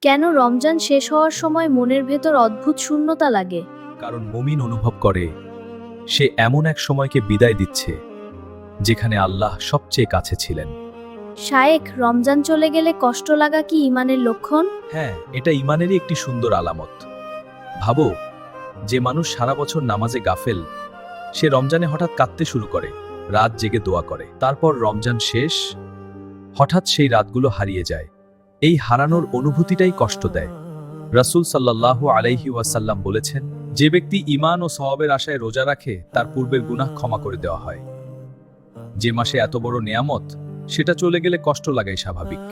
কেন রমজান শেষ হওয়ার সময় মনের ভেতর অদ্ভুত শূন্যতা লাগে? কারণ মুমিন অনুভব করে সে এমন এক সময়কে বিদায় দিচ্ছে যেখানে আল্লাহ সবচেয়ে কাছে ছিলেন। শায়েখ, রমজান চলে গেলে কষ্ট লাগা কি ঈমানের লক্ষণ? হ্যাঁ, এটা ঈমানেরই একটি সুন্দর আলামত। ভাবো, যে মানুষ সারা বছর নামাজে গাফেল, সে রমজানে হঠাৎ কাঁদতে শুরু করে, রাত জেগে দোয়া করে। তারপর রমজান শেষ, হঠাৎ সেই রাতগুলো হারিয়ে যায়। এই হারানোর অনুভূতিটাই কষ্ট দেয়। রাসূল সাল্লাল্লাহু আলাইহি ওয়াসাল্লাম বলেছেন, যে ব্যক্তি ঈমান ও সওয়াবের আশায় রোজা রাখে তার পূর্বের গুনাহ ক্ষমা করে দেওয়া হয়। যে মাসে এত বড় নেয়ামত, সেটা চলে গেলে কষ্ট লাগাই স্বাভাবিক।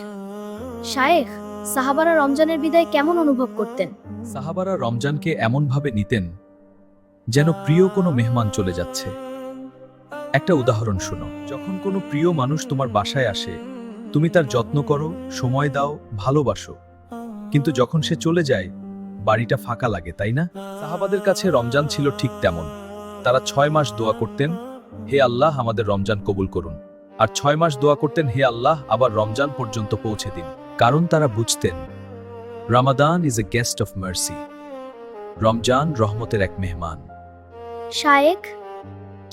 শায়েখ, সাহাবারা রমজানের বিদায় কেমন অনুভব করতেন? সাহাবারা রমজানকে এমনভাবে নিতেন যেন প্রিয় কোনো মেহমান চলে যাচ্ছে। একটা উদাহরণ শোনো, যখন কোনো প্রিয় মানুষ তোমার বাসায় আসে, তুমি তার যত্ন করো, সময় দাও, ভালোবাসো, কিন্তু যখন সে চলে যায়, বাড়িটা ফাঁকা লাগে, তাই না? সাহাবাদের কাছে রমজান ছিল ঠিক তেমন। তারা 6 মাস দোয়া করতেন, হে আল্লাহ আমাদের রমজান কবুল করুন, আর 6 মাস দোয়া করতেন, হে আল্লাহ আবার রমজান পর্যন্ত পৌঁছে দিন। কারণ তারা বুঝতেন Ramadan is a guest of mercy. Ramzan রহমতের এক মেহমান। শায়েখ,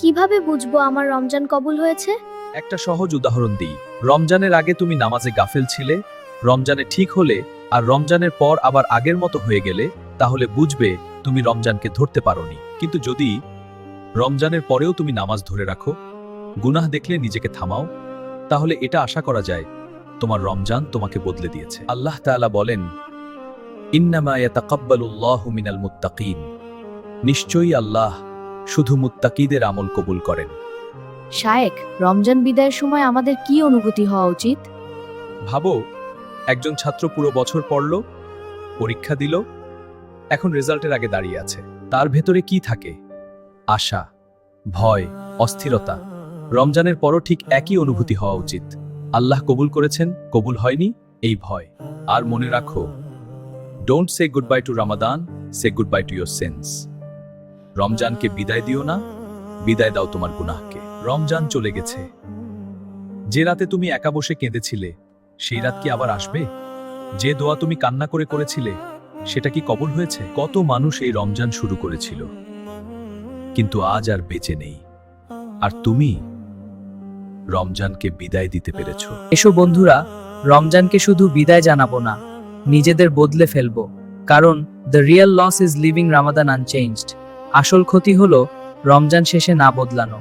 কিভাবে বুঝবো আমার রমজান কবুল হয়েছে? একটা সহজ উদাহরণ দিই। রমজানের আগে তুমি নামাজে গাফেল ছিলে, রমজানে ঠিক হলে আর রমজানের পর আবার আগের মতো হয়ে গেলে, তাহলে বুঝবে তুমি রমজানকে ধরতে পারোনি। কিন্তু যদি রমজানের পরেও তুমি নামাজ ধরে রাখো, গুনাহ দেখলে নিজেকে থামাও, তাহলে এটা আশা করা যায় তোমার রমজান তোমাকে বদলে দিয়েছে। আল্লাহ তাআলা বলেন, ইন্নামা ইয়াতাকাব্বালুল্লাহু মিনাল মুত্তাকিন। নিশ্চয়ই আল্লাহ শুধু মুত্তাকিদের আমল কবুল করেন। শায়েখ, রমজান বিদায়ের সময় আমাদের কি অনুভূতি হওয়া উচিত? ভাবো, একজন ছাত্র পুরো বছর পড়ল, পরীক্ষা দিল, এখন রেজাল্টের আগে দাঁড়িয়ে আছে। তার ভেতরে কি থাকে? আশা, ভয়, অস্থিরতা। রমজানের পরও ঠিক একই অনুভূতি হওয়া উচিত। আল্লাহ কবুল করেছেন, কবুল হয়নি, এই ভয়। আর মনে রাখো, don't say goodbye to Ramadan, say goodbye to your sins. রমজানকে বিদায় দিও না, বিদায় দাও তোমার গুনাহকে। রমজান চলে গেছে। যে রাতে তুমি একা বসে কেঁদেছিলে, সেই রাত কি আবার আসবে? যে দোয়া তুমি কান্না করে করেছিলে, সেটা কি কবুল হয়েছে? কত মানুষ এই রমজান শুরু করেছিল, কিন্তু আজ আর বেঁচে নেই। আর তুমি রমজানকে বিদায় দিতে পেরেছো। এসো বন্ধুরা, রমজানকে শুধু বিদায় জানাবো না, নিজেদের বদলে ফেলবো। কারণ the real loss is leaving Ramadan unchanged. আসল ক্ষতি হলো রমজান শেষে না বদলানো।